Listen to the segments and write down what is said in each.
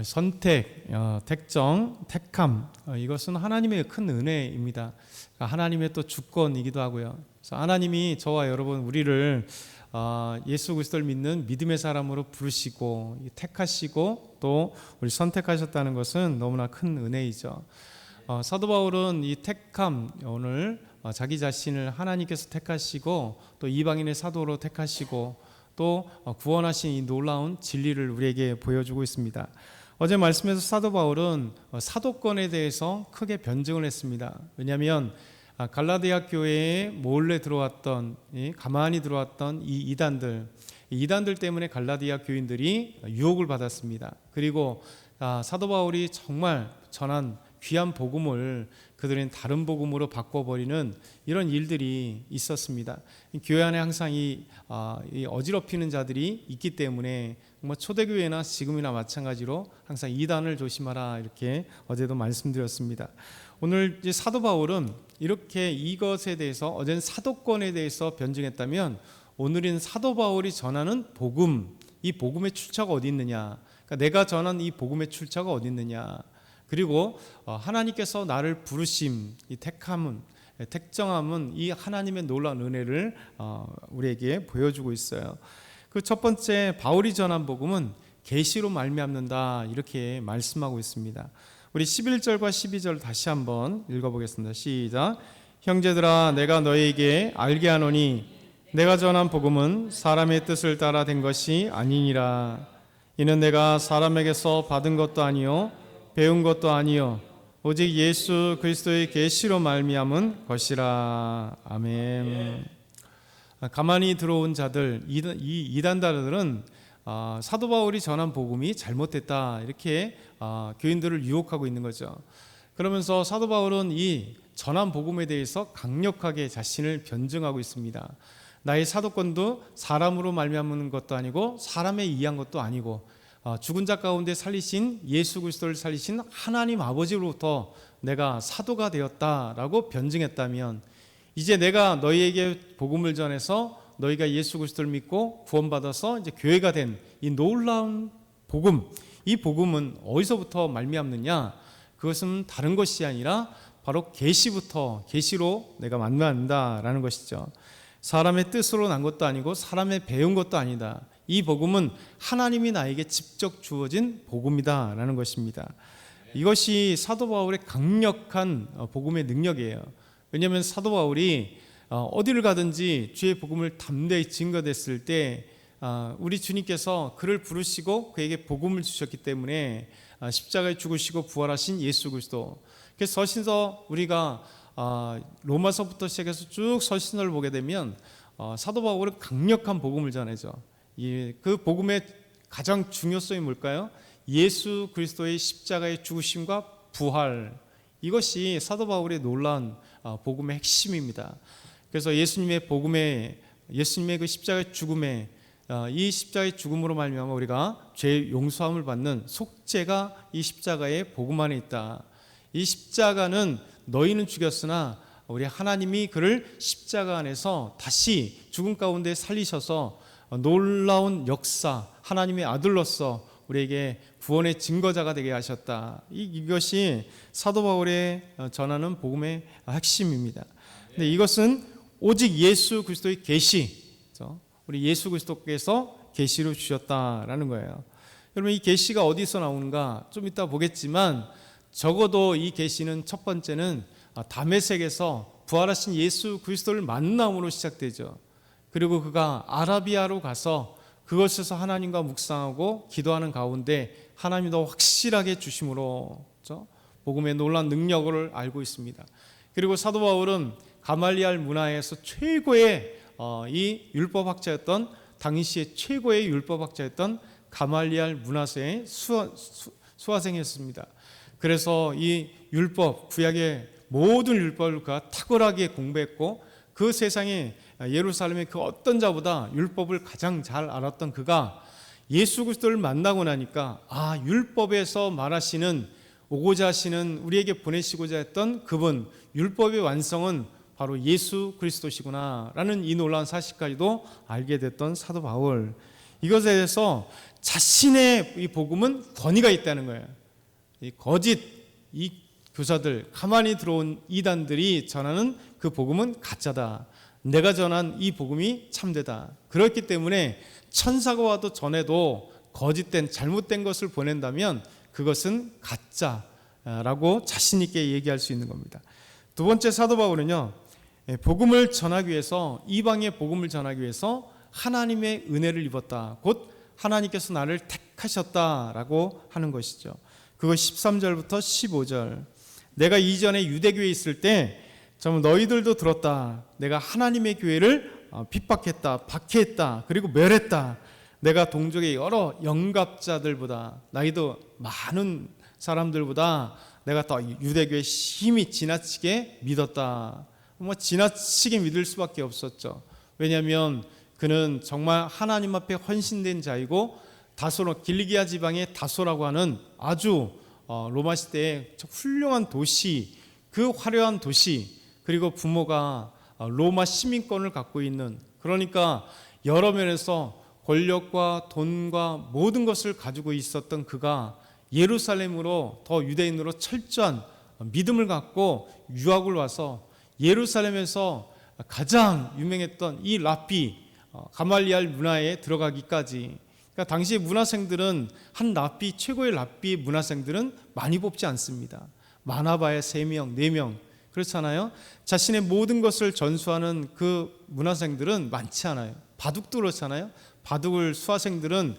선택, 택정, 택함, 이것은 하나님의 큰 은혜입니다. 하나님의 또 주권이기도 하고요. 그래서 하나님이 저와 여러분 우리를 예수 그리스도를 믿는 믿음의 사람으로 부르시고 택하시고 또 우리 선택하셨다는 것은 너무나 큰 은혜이죠. 사도 바울은 이 택함, 오늘 자기 자신을 하나님께서 택하시고 또 이방인의 사도로 택하시고 또 구원하신 이 놀라운 진리를 우리에게 보여주고 있습니다. 어제 말씀에서 사도 바울은 사도권에 대해서 크게 변증을 했습니다. 왜냐하면 갈라디아 교회에 몰래 들어왔던, 가만히 들어왔던 이 이단들 때문에 갈라디아 교인들이 유혹을 받았습니다. 그리고 사도 바울이 정말 전한 귀한 복음을 그들은 다른 복음으로 바꿔버리는 이런 일들이 있었습니다. 교회 안에 항상 이 어지럽히는 자들이 있기 때문에 초대교회나 지금이나 마찬가지로 항상 이단을 조심하라, 이렇게 어제도 말씀드렸습니다. 오늘 이제 사도 바울은 이렇게 이것에 대해서, 어제는 사도권에 대해서 변증했다면 오늘은 사도 바울이 전하는 복음, 이 복음의 출처가 어디 있느냐, 그러니까 내가 전한 이 복음의 출처가 어디 있느냐, 그리고 하나님께서 나를 부르심, 이 택함은, 택정함은 이 하나님의 놀라운 은혜를 우리에게 보여주고 있어요. 그 첫 번째, 바울이 전한 복음은 계시로 말미암는다, 이렇게 말씀하고 있습니다. 우리 11절과 12절 다시 한번 읽어보겠습니다. 시작. 형제들아, 내가 너희에게 알게 하노니 내가 전한 복음은 사람의 뜻을 따라 된 것이 아니니라. 이는 내가 사람에게서 받은 것도 아니요 배운 것도 아니요 오직 예수 그리스도의 계시로 말미암은 것이라. 아멘. 가만히 들어온 자들, 이 이단자들은 사도 바울이 전한 복음이 잘못됐다, 이렇게 교인들을 유혹하고 있는 거죠. 그러면서 사도 바울은 이 전한 복음에 대해서 강력하게 자신을 변증하고 있습니다. 나의 사도권도 사람으로 말미암은 것도 아니고 사람에 의한 것도 아니고 죽은 자 가운데 살리신 예수 그리스도를 살리신 하나님 아버지로부터 내가 사도가 되었다라고 변증했다면, 이제 내가 너희에게 복음을 전해서 너희가 예수 그리스도를 믿고 구원받아서 이제 교회가 된 이 놀라운 복음, 이 복음은 어디서부터 말미암느냐? 그것은 다른 것이 아니라 바로 계시로 내가 만난다라는 것이죠. 사람의 뜻으로 난 것도 아니고 사람의 배운 것도 아니다. 이 복음은 하나님이 나에게 직접 주어진 복음이다라는 것입니다. 이것이 사도 바울의 강력한 복음의 능력이에요. 왜냐하면 사도 바울이 어디를 가든지 주의 복음을 담대히 증거됐을 때 우리 주님께서 그를 부르시고 그에게 복음을 주셨기 때문에 십자가에 죽으시고 부활하신 예수 그리스도. 그래서 서신서 우리가 로마서부터 시작해서 쭉 서신서를 보게 되면 사도 바울은 강력한 복음을 전해죠. 그 복음의 가장 중요성이 뭘까요? 예수 그리스도의 십자가의 죽으심과 부활, 이것이 사도 바울의 놀라운 복음의 핵심입니다. 그래서 예수님의 그 십자가의 죽음에, 이 십자가의 죽음으로 말미암아 우리가 죄 용서함을 받는 속죄가 이 십자가의 복음 안에 있다. 이 십자가는 너희는 죽였으나 우리 하나님이 그를 십자가 안에서 다시 죽음 가운데 살리셔서 놀라운 역사, 하나님의 아들로서 우리에게 구원의 증거자가 되게 하셨다. 이것이 사도 바울의 전하는 복음의 핵심입니다. 근데 이것은 오직 예수 그리스도의 계시, 우리 예수 그리스도께서 계시로 주셨다라는 거예요. 여러분, 이 계시가 어디서 나오는가 좀 이따 보겠지만, 적어도 이 계시는 첫 번째는 다메섹에서 부활하신 예수 그리스도를 만남으로 시작되죠. 그리고 그가 아라비아로 가서 그것에서 하나님과 묵상하고 기도하는 가운데 하나님이 더 확실하게 주심으로 복음의 놀라운 능력을 알고 있습니다. 그리고 사도 바울은 가말리알 문화에서 최고의 이 율법학자였던, 당시의 최고의 율법학자였던 가말리알 문화세의 수화생이었습니다. 그래서 이 율법, 구약의 모든 율법을 그가 탁월하게 공부했고, 그 세상에 예루살렘의 그 어떤 자보다 율법을 가장 잘 알았던 그가 예수 그리스도를 만나고 나니까 율법에서 말하시는, 오고자 하시는, 우리에게 보내시고자 했던 그분, 율법의 완성은 바로 예수 그리스도시구나 라는 이 놀라운 사실까지도 알게 됐던 사도 바울. 이것에 대해서 자신의 이 복음은 권위가 있다는 거예요. 이 거짓 이 교사들, 가만히 들어온 이단들이 전하는 그 복음은 가짜다. 내가 전한 이 복음이 참되다. 그렇기 때문에 천사가 와도 전에도 거짓된 잘못된 것을 보낸다면 그것은 가짜라고 자신 있게 얘기할 수 있는 겁니다. 두 번째, 사도 바울은요, 복음을 전하기 위해서, 이방의 복음을 전하기 위해서 하나님의 은혜를 입었다. 곧 하나님께서 나를 택하셨다라고 하는 것이죠. 그거 13절부터 15절. 내가 이전에 유대교에 있을 때 너희들도 들었다. 내가 하나님의 교회를 핍박했다, 박해했다, 그리고 멸했다. 내가 동족의 여러 영갑자들보다, 나이도 많은 사람들보다 내가 더 유대교의 심히 지나치게 믿었다. 지나치게 믿을 수밖에 없었죠. 왜냐하면 그는 정말 하나님 앞에 헌신된 자이고, 다소로, 길리기아 지방의 다소라고 하는 아주 로마 시대의 훌륭한 도시, 그 화려한 도시, 그리고 부모가 로마 시민권을 갖고 있는, 그러니까 여러 면에서 권력과 돈과 모든 것을 가지고 있었던 그가 예루살렘으로, 더 유대인으로 철저한 믿음을 갖고 유학을 와서 예루살렘에서 가장 유명했던 이 랍비 가말리알 문화에 들어가기까지, 그러니까 당시의 문화생들은, 한 랍비, 최고의 랍비의 문화생들은 많이 뽑지 않습니다. 많아봐야 3명, 4명, 그렇잖아요. 자신의 모든 것을 전수하는 그 문화생들은 많지 않아요. 바둑도 그렇잖아요. 바둑을 수화생들은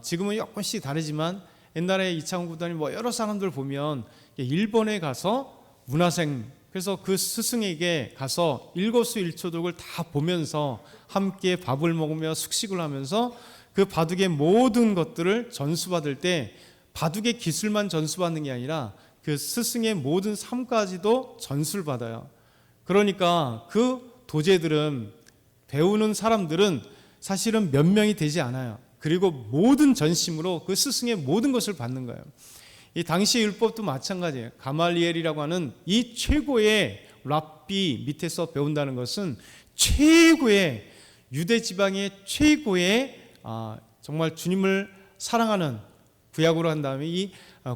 지금은 조금씩 다르지만 옛날에 이창훈 구단이 여러 사람들 보면 일본에 가서 문화생, 그래서 그 스승에게 가서 일거수일투족을 다 보면서 함께 밥을 먹으며 숙식을 하면서 그 바둑의 모든 것들을 전수받을 때 바둑의 기술만 전수받는 게 아니라 그 스승의 모든 삶까지도 전수를 받아요. 그러니까 그 도제들은, 배우는 사람들은 사실은 몇 명이 되지 않아요. 그리고 모든 전심으로 그 스승의 모든 것을 받는 거예요. 이 당시 율법도 마찬가지예요. 가말리엘이라고 하는 이 최고의 랍비 밑에서 배운다는 것은 최고의, 유대 지방의 최고의 정말 주님을 사랑하는, 구약으로 한 다음에 이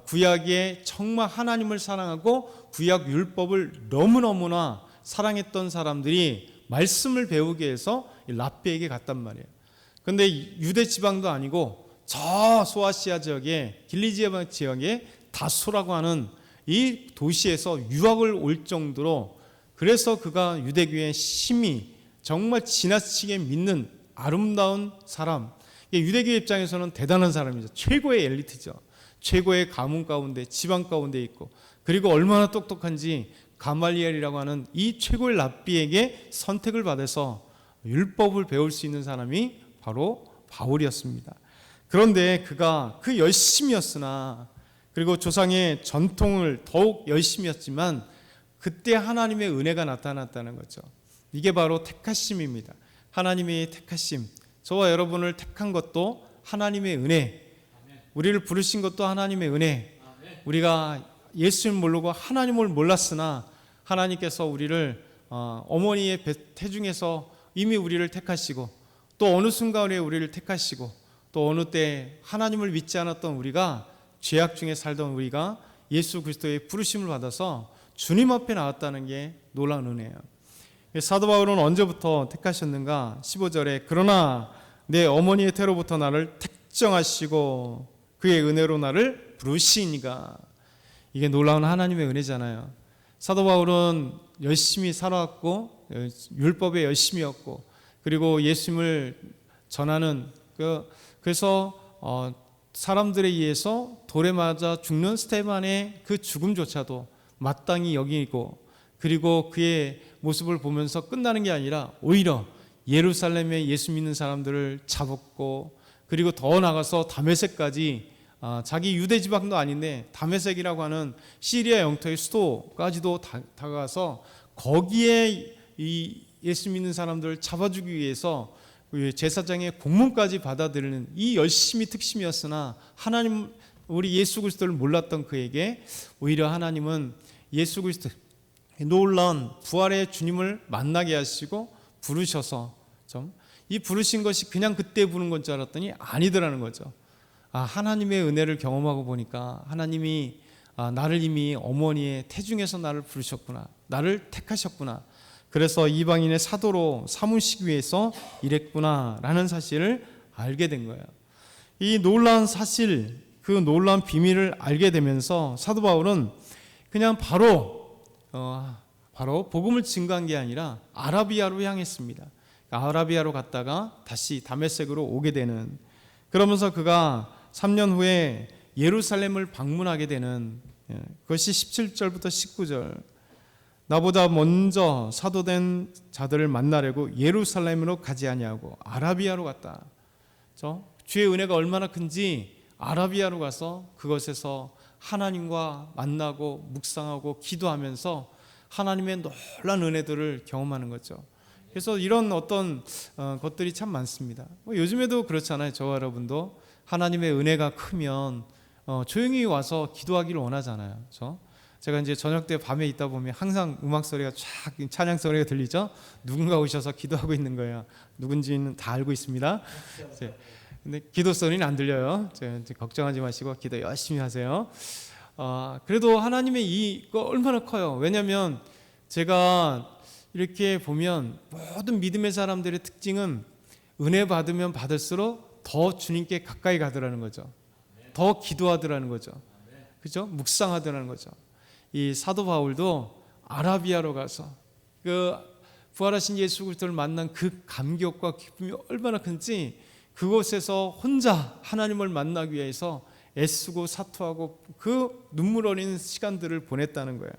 구약에 정말 하나님을 사랑하고 구약 율법을 너무너무나 사랑했던 사람들이 말씀을 배우기 위해서 랍비에게 갔단 말이에요. 그런데 유대 지방도 아니고 저 소아시아 지역에, 길리기아 지역에 다소라고 하는 이 도시에서 유학을 올 정도로, 그래서 그가 유대교의 심히 정말 지나치게 믿는 아름다운 사람, 유대교 입장에서는 대단한 사람이죠. 최고의 엘리트죠. 최고의 가문 가운데, 지방 가운데 있고, 그리고 얼마나 똑똑한지 가말리엘이라고 하는 이 최고의 랍비에게 선택을 받아서 율법을 배울 수 있는 사람이 바로 바울이었습니다. 그런데 그가 그 열심이었으나, 그리고 조상의 전통을 더욱 열심히 했지만 그때 하나님의 은혜가 나타났다는 거죠. 이게 바로 택하심입니다. 하나님의 택하심. 저와 여러분을 택한 것도 하나님의 은혜, 우리를 부르신 것도 하나님의 은혜. 우리가 예수를 모르고 하나님을 몰랐으나 하나님께서 우리를 어머니의 태중에서 이미 우리를 택하시고, 또 어느 순간에 우리를 택하시고, 또 어느 때 하나님을 믿지 않았던 우리가, 죄악 중에 살던 우리가 예수 그리스도의 부르심을 받아서 주님 앞에 나왔다는 게 놀라운 은혜예요. 사도 바울은 언제부터 택하셨는가? 15절에 그러나 내 어머니의 태로부터 나를 택정하시고 그의 은혜로 나를 부르시니가. 이게 놀라운 하나님의 은혜잖아요. 사도 바울은 열심히 살아왔고 율법에 열심이었고, 그리고 예수님을 전하는 그래서 사람들에 의해서 돌에 맞아 죽는 스데반의 그 죽음조차도 마땅히 여기고, 그리고 그의 모습을 보면서 끝나는 게 아니라 오히려 예루살렘에 예수 믿는 사람들을 잡았고, 그리고 더 나가서 다메섹까지, 자기 유대 지방도 아닌데 다메섹이라고 하는 시리아 영토의 수도까지도 다가가서 거기에 이 예수 믿는 사람들을 잡아주기 위해서 제사장의 공문까지 받아들이는 이 열심히 특심이었으나, 하나님, 우리 예수 그리스도를 몰랐던 그에게 오히려 하나님은 예수 그리스도 놀라운 부활의 주님을 만나게 하시고 부르셔서 이 부르신 것이 그냥 그때 부른 건 줄 알았더니 아니더라는 거죠. 하나님의 은혜를 경험하고 보니까 하나님이 나를 이미 어머니의 태중에서 나를 부르셨구나, 나를 택하셨구나, 그래서 이방인의 사도로 삼으시기 위해서 이랬구나라는 사실을 알게 된 거예요. 이 놀라운 사실, 그 놀라운 비밀을 알게 되면서 사도 바울은 그냥 바로 복음을 증거한 게 아니라 아라비아로 향했습니다. 아라비아로 갔다가 다시 다메섹으로 오게 되는, 그러면서 그가 3년 후에 예루살렘을 방문하게 되는, 그것이 17절부터 19절. 나보다 먼저 사도된 자들을 만나려고 예루살렘으로 가지 아니하고 아라비아로 갔다. 주의 은혜가 얼마나 큰지 아라비아로 가서 그것에서 하나님과 만나고 묵상하고 기도하면서 하나님의 놀라운 은혜들을 경험하는 거죠. 그래서 이런 어떤 것들이 참 많습니다. 요즘에도 그렇잖아요. 저와 여러분도 하나님의 은혜가 크면 조용히 와서 기도하기를 원하잖아요. 제가 이제 저녁 때 밤에 있다 보면 항상 음악 소리가 쫙, 찬양 소리가 들리죠. 누군가 오셔서 기도하고 있는 거예요. 누군지는 다 알고 있습니다. 근데 기도 소리는 안 들려요. 걱정하지 마시고 기도 열심히 하세요. 그래도 하나님의 이거 얼마나 커요. 왜냐하면 제가 이렇게 보면 모든 믿음의 사람들의 특징은 은혜 받으면 받을수록 더 주님께 가까이 가더라는 거죠. 더 기도하더라는 거죠. 그죠? 묵상하더라는 거죠. 이 사도 바울도 아라비아로 가서 그 부활하신 예수 그리스도를 만난 그 감격과 기쁨이 얼마나 큰지 그곳에서 혼자 하나님을 만나기 위해서 애쓰고 사투하고 그 눈물 어린 시간들을 보냈다는 거예요.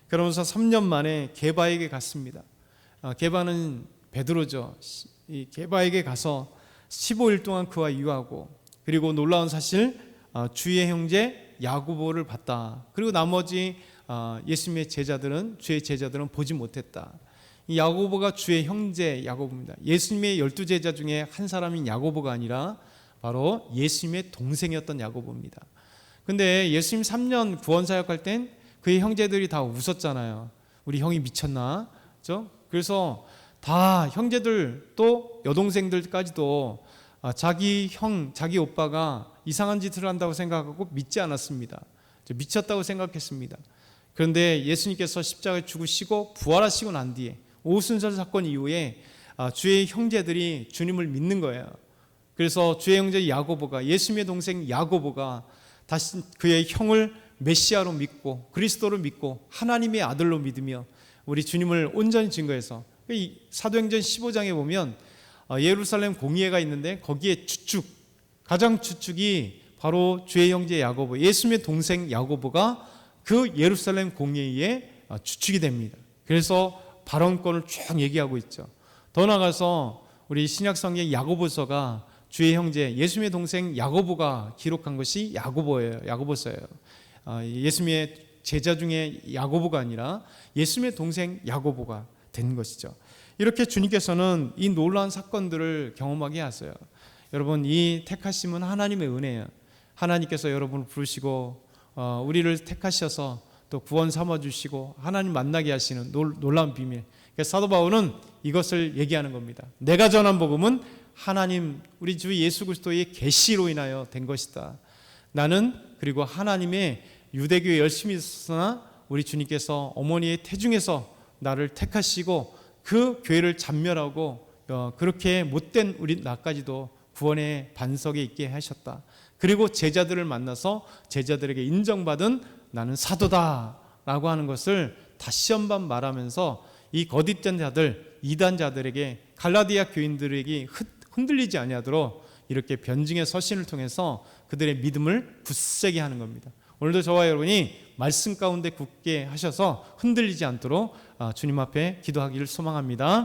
그러면서 3년 만에 게바에게 갔습니다. 게바는 베드로죠. 이 게바에게 가서 15일 동안 그와 유하고, 그리고 놀라운 사실 주의 형제 야고보를 봤다. 그리고 나머지 예수님의 제자들은, 주의 제자들은 보지 못했다. 이 야고보가 주의 형제 야고보입니다. 예수님의 12제자 중에 한 사람인 야고보가 아니라 바로 예수님의 동생이었던 야고보입니다. 근데 예수님 3년 구원사역할 땐 그의 형제들이 다 웃었잖아요. 우리 형이 미쳤나? 그렇죠? 그래서 다 형제들 또 여동생들까지도 자기 형, 자기 오빠가 이상한 짓을 한다고 생각하고 믿지 않았습니다. 미쳤다고 생각했습니다. 그런데 예수님께서 십자가에 죽으시고 부활하시고 난 뒤에 오순절 사건 이후에 주의 형제들이 주님을 믿는 거예요. 그래서 주의 형제 야고보가, 예수님의 동생 야고보가 다시 그의 형을 메시아로 믿고 그리스도로 믿고 하나님의 아들로 믿으며 우리 주님을 온전히 증거해서, 사도행전 15장에 보면 예루살렘 공회가 있는데 거기에 가장 주축이 바로 주의 형제 야고보, 예수님의 동생 야고보가 그 예루살렘 공회의 주축이 됩니다. 그래서 발언권을 쭉 얘기하고 있죠. 더 나아가서 우리 신약성경 야고보서가 주의 형제 예수님의 동생 야고보가 기록한 것이 야고보서예요. 예수님의 제자 중에 야고보가 아니라 예수님의 동생 야고보가 된 것이죠. 이렇게 주님께서는 이 놀라운 사건들을 경험하게 하세요. 여러분, 이 택하심은 하나님의 은혜예요. 하나님께서 여러분을 부르시고 우리를 택하셔서 또 구원 삼아주시고 하나님 만나게 하시는 놀라운 비밀. 그래서 사도 바울은 이것을 얘기하는 겁니다. 내가 전한 복음은 하나님, 우리 주 예수 그리스도의 계시로 인하여 된 것이다. 나는 그리고 하나님의 유대교에 열심히 있었으나 우리 주님께서 어머니의 태중에서 나를 택하시고 그 교회를 잔멸하고 그렇게 못된 우리 나까지도 구원의 반석에 있게 하셨다. 그리고 제자들을 만나서 제자들에게 인정받은 나는 사도다라고 하는 것을 다시 한번 말하면서 이 거짓된 자들, 이단자들에게, 갈라디아 교인들에게 흔들리지 아니하도록 이렇게 변증의 서신을 통해서 그들의 믿음을 굳세게 하는 겁니다. 오늘도 저와 여러분이 말씀 가운데 굳게 하셔서 흔들리지 않도록 주님 앞에 기도하기를 소망합니다.